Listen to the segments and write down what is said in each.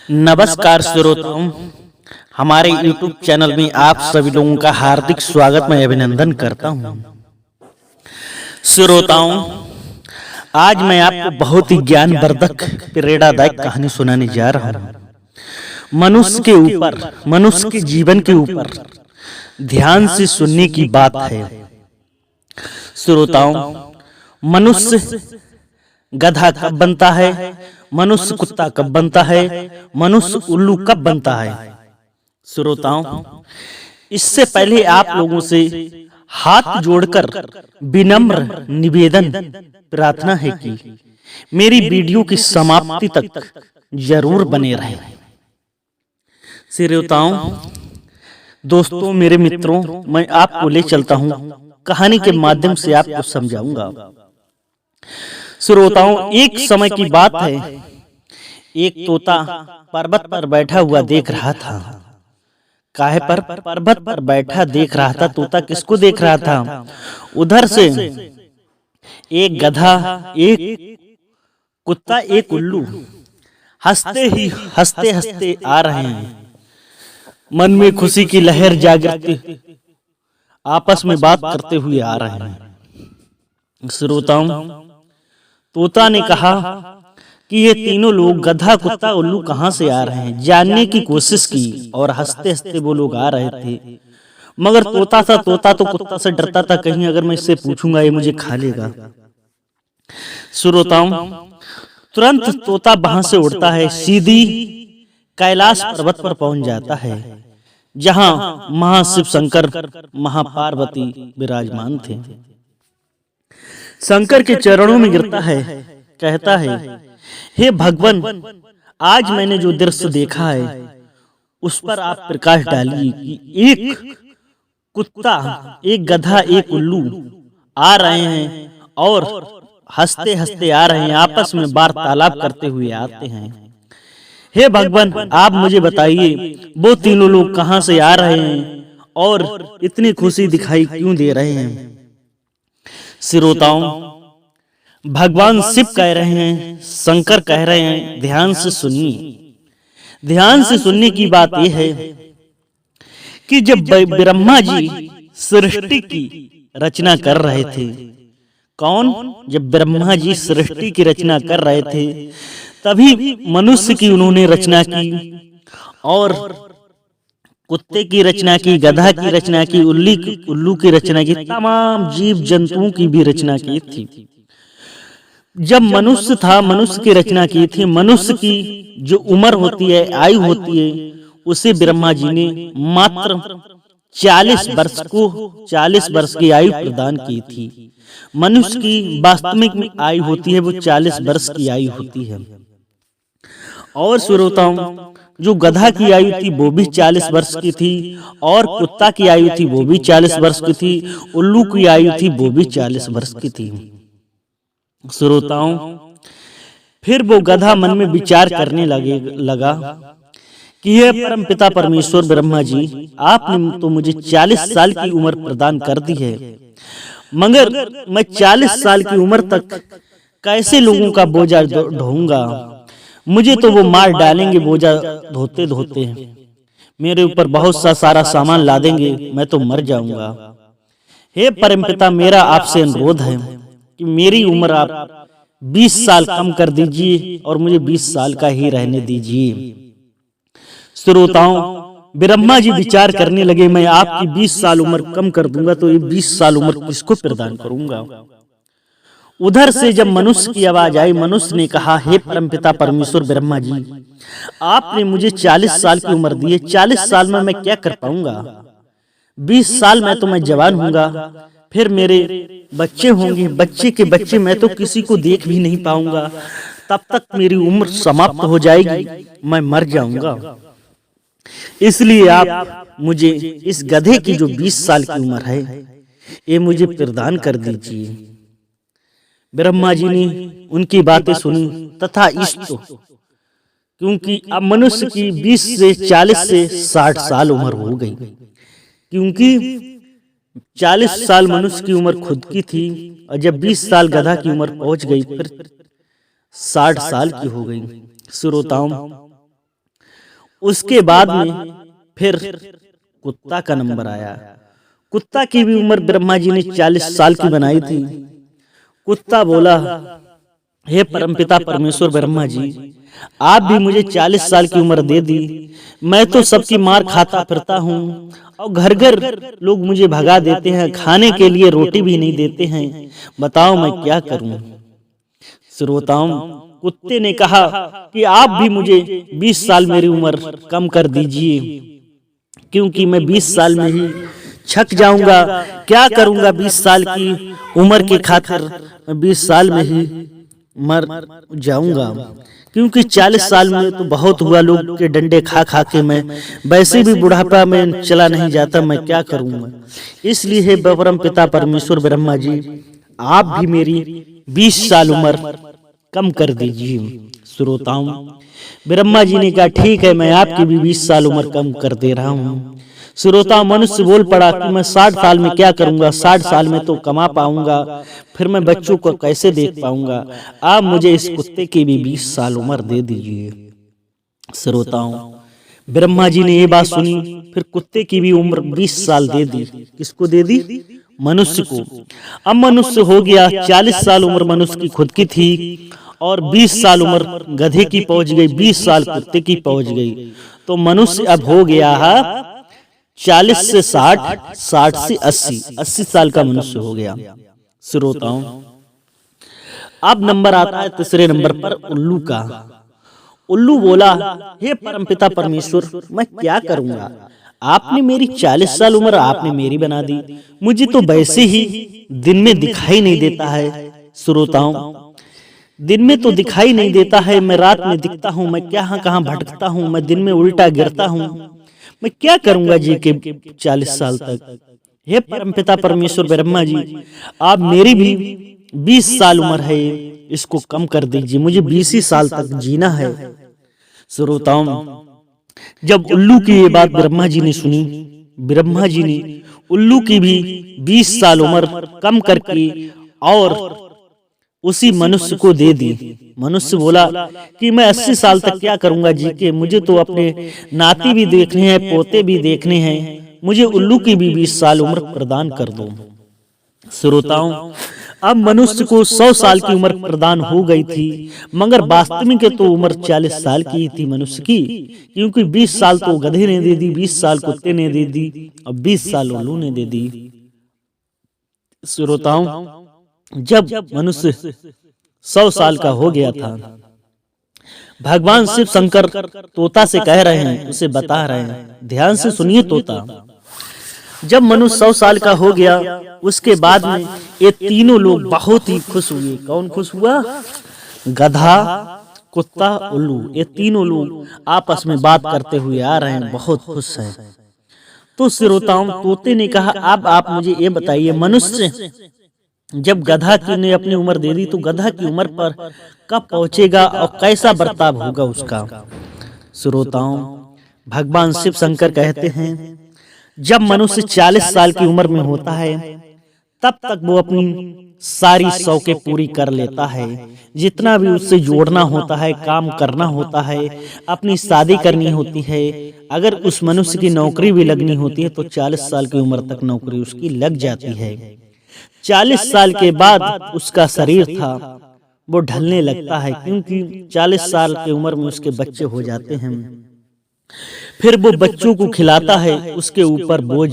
नमस्कार श्रोताओं, हमारे YouTube चैनल में आप सभी लोगों का हार्दिक स्वागत मैं अभिनंदन करता हूं। श्रोताओं, आज मैं आपको बहुत ही ज्ञानवर्धक प्रेरणादायक कहानी सुनाने जा रहा हूं। मनुष्य के ऊपर, मनुष्य के जीवन के ऊपर ध्यान से सुनने की बात है। श्रोताओं, मनुष्य गधा कब बनता है, मनुष्य कुत्ता कब बनता है, मनुष्य उल्लू कब बनता है। श्रोताओं, इससे पहले आप लोगों से हाथ जोड़कर विनम्र निवेदन प्रार्थना है कि मेरी वीडियो की समाप्ति तक जरूर बने रहें। श्रोताओं, दोस्तों, मेरे मित्रों, मैं आपको ले चलता हूं, कहानी के माध्यम से आपको समझाऊंगा। श्रोताओं, एक समय की बात है, एक तोता पर्वत पर बैठा हुआ देख रहा था। काहे पर पर्वत पर बैठा देख रहा था? तोता किसको देख रहा था? उधर से एक गधा, एक कुत्ता, एक उल्लू हंसते हंसते आ रहे हैं। मन में खुशी की लहर जागृत आपस में बात करते हुए आ रहे हैं। श्रोताओं, तोता ने कहा कि ये तीनों लोग, गधा, कुत्ता, उल्लू, कहां से आ रहे हैं। जानने की कोशिश की और हंसते हंसते वो लोग आ रहे थे। मगर तोता तो कुत्ता से डरता था, कहीं अगर मैं इससे पूछूंगा ये मुझे खा लेगा। श्रोताओं, तुरंत तोता वहां से उड़ता है, सीधी कैलाश पर्वत पर पहुंच जाता है, जहां महाशिव शंकर, महापार्वती विराजमान थे। शंकर के चरणों में गिरता है, कहता है, हे भगवान, आज मैंने जो दृश्य देखा है उस पर आप प्रकाश डालिए कि एक कुत्ता, एक गधा, एक उल्लू आ रहे हैं और हंसते हंसते आ रहे हैं, आपस में वार्तालाप करते हुए आते हैं। हे भगवान, आप मुझे बताइए वो तीनों लोग कहां से आ रहे हैं और इतनी खुशी दिखाई क्यों दे रहे हैं। श्रोताओं, भगवान शिव कह रहे हैं, शंकर कह रहे हैं, ध्यान से सुनिए। ध्यान से सुनने की बात यह है कि जब ब्रह्मा जी सृष्टि की रचना कर रहे थे, कौन? जब ब्रह्मा जी सृष्टि की रचना कर रहे थे, तभी मनुष्य की उन्होंने रचना की और कुत्ते की रचना की, गधा की रचना की, उल्लू की रचना की, तमाम जीव जंतुओं की भी रचना की थी। जब मनुष्य था, मनुष्य की रचना की थी। मनुष्य की जो उम्र होती है, आयु होती है, उसे ब्रह्मा जी ने मात्र 40 वर्ष की आयु प्रदान की थी। मनुष्य की वास्तविक आयु होती है वो 40 वर्ष की आयु होती है। और श्रोताओं, जो गधा की आयु थी वो भी 40 वर्ष की थी, और कुत्ता की आयु थी वो भी 40 वर्ष की थी, उल्लू की आयु थी वो भी 40 वर्ष की थी। श्रोताओं, फिर वो गधा मन में विचार करने लगा कि हे परमपिता परमेश्वर ब्रह्मा जी, आपने तो मुझे 40 साल की उम्र प्रदान कर दी है, मगर मैं 40 साल की उम्र तक कैसे लोगों का बोझा ढोऊंगा? मुझे तो वो मार डालेंगे बोझा धोते धोते, मेरे ऊपर बहुत सारा सामान ला देंगे, मैं तो मर जाऊंगा। हे परमपिता, मेरा आपसे अनुरोध है कि मेरी उम्र आप 20 साल कम कर दीजिए और मुझे 20 साल का ही रहने दीजिए। श्रोताओं, ब्रह्मा जी विचार करने लगे, मैं आपकी 20 साल उम्र कम कर दूंगा तो ये 20 साल उम्र किसको प्रदान करूंगा। उधर से जब मनुष्य की आवाज आई, मनुष्य ने कहा, हे परमपिता परमेश्वर ब्रह्मा जी, आपने मुझे 40 साल की उम्र दी है, 40 साल में मैं क्या कर पाऊंगा? 20 साल में तो मैं जवान होऊंगा, फिर मेरे बच्चे होंगे, बच्चे के बच्चे, मैं तो किसी को देख भी नहीं पाऊंगा, तब तक मेरी उम्र समाप्त हो जाएगी, मैं मर जाऊंगा। इसलिए आप मुझे इस गधे की जो 20 साल की उम्र है ये मुझे प्रदान कर दीजिए। ब्रह्मा जी ने उनकी बातें सुनी तथा इष्ट, क्योंकि अब मनुष्य की 20 से 40 से 60 साल उम्र हो गई, क्योंकि 40 साल मनुष्य की उम्र खुद की थी और जब 20 साल गधा की उम्र पहुंच गई फिर 60 साल की हो गई। श्रोताओं, उसके बाद में फिर कुत्ता का नंबर आया। कुत्ता की भी उम्र ब्रह्मा जी ने 40 साल की बनाई थी। कुत्ता बोला, हे परमपिता परमेश्वर ब्रह्मा जी, आप भी मुझे 40 साल की उम्र दे दी। मैं तो सबकी मार खाता फिरता हूँ और घर घर लोग मुझे भगा देते हैं, खाने के लिए रोटी भी नहीं देते हैं। बताओ मैं क्या करूं। श्रोताओं, कुत्ते ने कहा कि आप भी मुझे 20 साल मेरी उम्र कम कर दीजिए, क्योंकि मैं 20 साल में ही छक जाऊंगा। क्या करूंगा 20 साल की उम्र के खातिर, मैं 20 साल में ही मर जाऊंगा, क्योंकि 40 साल में तो बहुत हुआ, लोग के डंडे खा खा के मैं वैसे भी बुढ़ापा में चला नहीं जाता, मैं क्या करूंगा। इसलिए हे परम पिता परमेश्वर ब्रह्मा जी, आप भी मेरी 20 साल उम्र कम कर दीजिए। श्रोताओं, ब्रह्मा जी ने कहा ठीक है, मैं आपकी भी 20 साल उम्र कम कर दे रहा हूँ। श्रोता, मनुष्य बोल पड़ा कि मैं 60 साल में क्या करूंगा, 60 साल में तो कमा पाऊंगा, फिर मैं बच्चों को कैसे देख पाऊंगा। आप मुझे इस कुत्ते की भी 20 साल उम्र दे दीजिए। श्रोताओं, ब्रह्मा जी ने ये बात सुनी, फिर कुत्ते की भी उम्र 20 साल दे दी। किसको दे दी? मनुष्य को। अब मनुष्य हो गया 40 साल उम्र मनुष्य की खुद की थी, और 20 साल उम्र गधे की पहुंच गई, 20 साल कुत्ते की पहुंच गई। तो मनुष्य अब हो गया है 40 से 60, 60 से 80, 80 साल का मनुष्य हो गया। श्रोताओं, अब नंबर आता है तीसरे नंबर पर उल्लू का। उल्लू बोला, हे परमपिता परमेश्वर, मैं क्या करूंगा। आपने मेरी 40 साल उम्र आपने मेरी बना दी, मुझे तो वैसे ही दिन में दिखाई नहीं देता है। श्रोताओं, दिन में तो दिखाई नहीं देता है, मैं रात में दिखता हूँ, मैं कहाँ कहाँ भटकता हूँ, मैं दिन में उल्टा गिरता हूँ, मैं क्या करूंगा जी के 40 साल तक। हे परमपिता परमेश्वर ब्रह्मा जी, आप मेरी भी 20 साल उम्र है, इसको कम कर दीजिए, मुझे 20 ही साल तक जीना है। श्रोताओं, जब उल्लू की ये बात ब्रह्मा जी ने सुनी, ब्रह्मा जी ने उल्लू की भी 20 साल उम्र कम करके और उसी मनुष्य को दे दी। मनुष्य बोला कि मैं 80 साल तक क्या करूंगा जी के, मुझे तो अपने नाती भी देखने हैं, पोते भी देखने हैं, मुझे उल्लू की भी 20 साल उम्र प्रदान कर दो। श्रोताओं, अब मनुष्य को 100 साल की उम्र प्रदान हो गई थी, मगर वास्तविक तो उम्र 40 साल की थी मनुष्य की, क्योंकि 20 साल तो गधे ने दे दी, 20 साल कुत्ते ने दे दी और 20 साल उल्लू ने दे दी। श्रोताओं, जब मनुष्य 100 साल का हो गया था, भगवान शिव शंकर तोता से कह रहे हैं, उसे बता रहे हैं, ध्यान से सुनिए तोता। जब मनुष्य 100 साल का हो गया, उसके बाद में ये तीनों लोग बहुत ही खुश हुए। कौन खुश हुआ? गधा, कुत्ता, उल्लू, ये तीनों लोग आपस में बात करते हुए आ रहे हैं, बहुत खुश हैं। तो श्रोताओं, तोते ने कहा, अब आप मुझे ये बताइए, मनुष्य जब गधा की ने अपनी उम्र दे दी, तो गधा की उम्र पर कब पहुंचेगा और कैसा बर्ताव होगा उसका। श्रोताओं, भगवान शिव शंकर कहते हैं, जब मनुष्य 40 साल की उम्र में होता है, तब तक वो अपनी सारी शौकें पूरी कर लेता है। जितना भी उससे जोड़ना होता है, काम करना होता है, अपनी शादी करनी होती है, अगर उस मनुष्य की नौकरी भी लगनी होती है, तो 40 साल की उम्र तक नौकरी उसकी लग जाती है। 40 साल के बाद उसका शरीर था वो ढलने लगता है, क्योंकि 40 साल की उम्र में उसके बच्चे हो जाते हैं। फिर वो बच्चों को खिलाता है, उसके ऊपर बोझ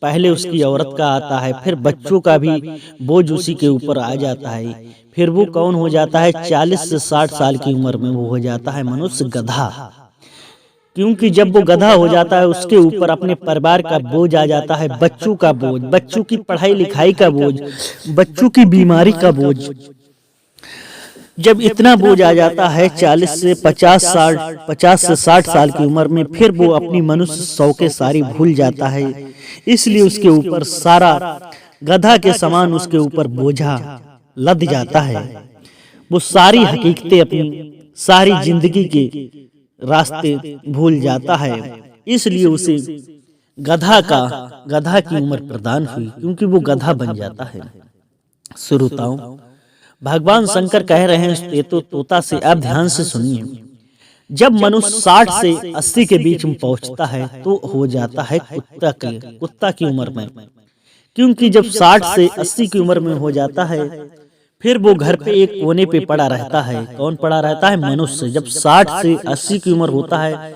पहले उसकी औरत का आता है, फिर बच्चों का भी बोझ उसी के ऊपर आ जाता है। फिर वो कौन हो जाता है? 40 से 60 साल की उम्र में वो हो जाता है मनुष्य गधा। क्योंकि जब वो गधा हो जाता है, उसके ऊपर अपने परिवार का बोझ आ जाता है, बच्चों का बोझ, बच्चों की पढ़ाई लिखाई का बोझ, बच्चों की बीमारी का बोझ। जब इतना बोझ आ जाता है 40 से 50 साल, 50 से 60 साल की उम्र में, फिर वो अपनी मनुष्य शौकें सारी भूल जाता है। इसलिए उसके ऊपर सारा गधा के समान उसके ऊपर बोझा लद जाता है। वो सारी हकीकतें, अपनी सारी जिंदगी के रास्ते भूल जाता है। इसलिए उसे गधा की उम्र प्रदान हुई, क्योंकि वो गधा बन जाता है। श्रोताओं, भगवान शंकर कह रहे हैं ये तो तोता से, अब ध्यान से सुनिए, जब मनुष्य 60 से 80 के बीच में पहुंचता है तो हो जाता है कुत्ता की उम्र में। क्योंकि जब 60 से 80 की उम्र में हो जाता है फिर वो घर पे एक कोने पे पड़ा रहता है। कौन पड़ा रहता है? मनुष्य। जब 60 से 80 की उम्र होता है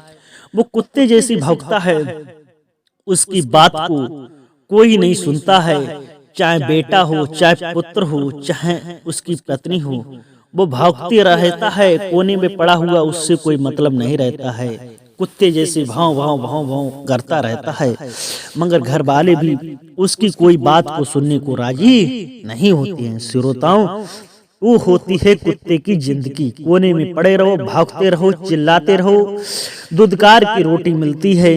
वो कुत्ते जैसी भौंकता है, उसकी बात को कोई नहीं सुनता है, चाहे बेटा हो, चाहे पुत्र हो, चाहे उसकी पत्नी हो, वो भौंकते रहता है, कोने में पड़ा हुआ, उससे कोई मतलब नहीं रहता है। कुत्ते जैसे भाव भाव भाव भाव करता रहता है, मगर घर वाले भी उसकी कोई बात को सुनने को राजी नहीं होते हैं। श्रोताओं, वो होती है कुत्ते की जिंदगी। कोने में पड़े रहो, भागते रहो, चिल्लाते रहो। दूधकार की रोटी मिलती है,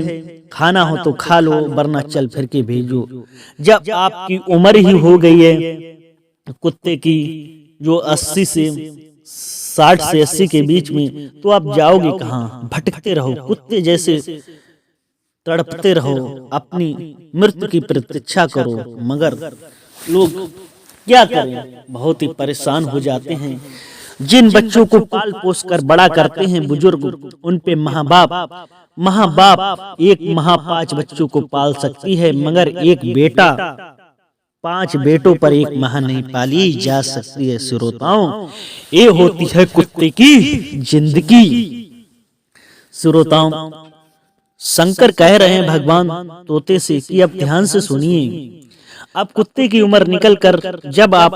खाना हो तो खा लो, वरना चल फिर के भेजो। जब आपकी उम्र ही हो गई है कुत्ते की, जो 80 से 60 से 80 के बीच में, तो आप जाओगे कहाँ? भटकते रहो, कुत्ते जैसे तड़पते रहो, अपनी मृत्यु की प्रतीक्षा करो। मगर लोग क्या करें, बहुत ही परेशान हो जाते हैं। जिन बच्चों को पाल पोस कर बड़ा करते हैं बुजुर्ग, उन पे माँ बाप एक माँ 5 बच्चों को पाल सकती है, मगर एक बेटा 5 बेटों पर एक माँ नहीं पाली जा सकती है। श्रोताओं, ये होती है कुत्ते की जिंदगी। श्रोताओं, शंकर कह रहे हैं भगवान तोते से कि अब ध्यान से सुनिए। अब कुत्ते की उम्र निकल कर जब आप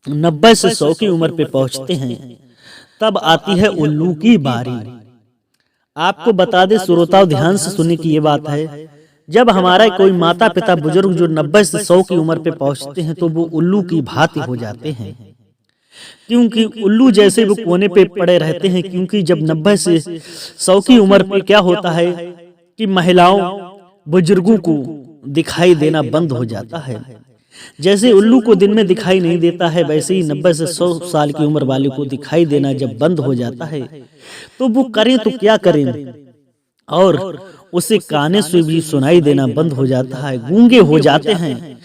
90 से 100 की उम्र पे पहुंचते हैं, तब आती है उल्लू की बारी। आपको बता दे श्रोताओं, ध्यान से सुनने की ये बात है, जब हमारा कोई माता पिता बुजुर्ग जो 90 से 100 की उम्र पे पहुंचते हैं तो वो उल्लू की भांति हो जाते हैं। क्योंकि उल्लू जैसे वो कोने पे पड़े रहते हैं। क्योंकि जब 90 से 100 की उम्र पे क्या होता है कि महिलाओं बुजुर्गों को दिखाई देना बंद हो जाता है। जैसे उल्लू को दिन में दिखाई नहीं देता है, वैसे ही 90 से 100 साल की उम्र वाले को दिखाई देना जब बंद हो जाता है तो वो करें तो क्या करें, और उसे काने से भी सुनाई देना बंद हो जाता है, गूंगे हो जाते हैं।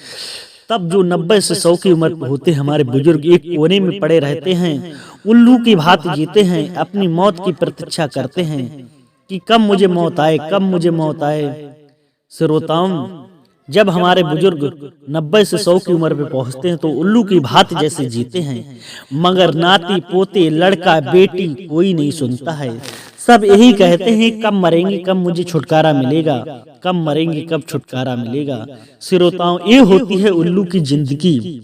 तब जो 90 से 100 की उम्र होते हमारे बुजुर्ग एक कोने में पड़े रहते हैं, उल्लू की भांति जीते हैं, अपनी मौत की प्रतीक्षा करते हैं कि कब मुझे मौत आए, कब मुझे मौत आए। श्रोताओं, जब हमारे बुजुर्ग 90 से 100 की उम्र पे पहुंचते हैं तो उल्लू की भांति जैसे जीते हैं, मगर नाती पोते लड़का बेटी कोई नहीं सुनता है। सब यही कहते हैं कब मरेंगे, कब मुझे छुटकारा मिलेगा, कब मरेंगे, कब छुटकारा मिलेगा। श्रोताओं, ये होती है उल्लू की जिंदगी।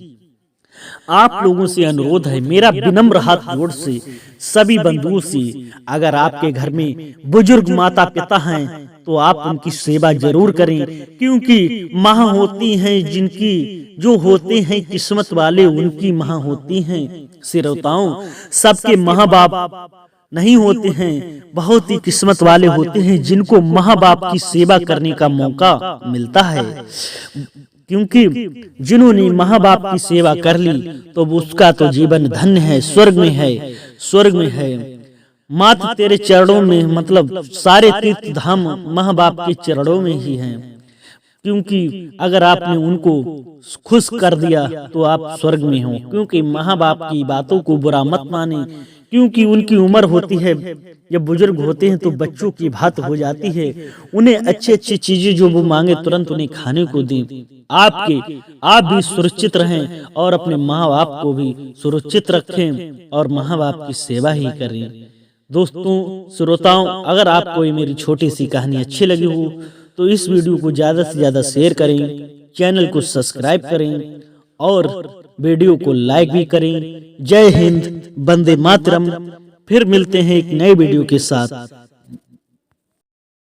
आप लोगों से अनुरोध है, मेरा विनम्र हाथ जोड़ से सभी बंधुओं से, अगर आपके घर में बुजुर्ग माता पिता हैं तो आप उनकी सेवा जरूर करें। क्योंकि माँ होती हैं जिनकी, जो होते हैं किस्मत वाले उनकी माँ होती हैं। श्रोताओं, सबके माँ बाप नहीं होते हैं, बहुत ही किस्मत वाले होते हैं जिनको माँ बाप की सेवा करने का मौका मिलता है। क्योंकि जिन्होंने माँ बाप की सेवा कर ली तो उसका तो जीवन धन्य है, स्वर्ग में है, स्वर्ग में है। मात्र तेरे चरणों में, मतलब सारे तीर्थ धाम माँ बाप के चरणों में ही हैं। क्योंकि अगर आपने उनको खुश कर दिया तो आप स्वर्ग में हो। क्योंकि माँ बाप की बातों को बुरा मत माने, क्योंकि उनकी उम्र होती है, जब बुजुर्ग होते हैं तो बच्चों की बात हो जाती है। उन्हें अच्छी अच्छी चीजें जो वो मांगे तुरंत उन्हें खाने को दें। आप भी सुरक्षित रहें और अपने माँ बाप को भी सुरक्षित रखें और माँ बाप की सेवा ही करें। दोस्तों, श्रोताओं, अगर आपको ये मेरी छोटी सी कहानी अच्छी लगी हो तो इस वीडियो को ज्यादा से ज्यादा शेयर करें, चैनल को सब्सक्राइब करें और वीडियो को लाइक भी करें। जय हिंद, वंदे मातरम। फिर मिलते हैं एक नए वीडियो के साथ।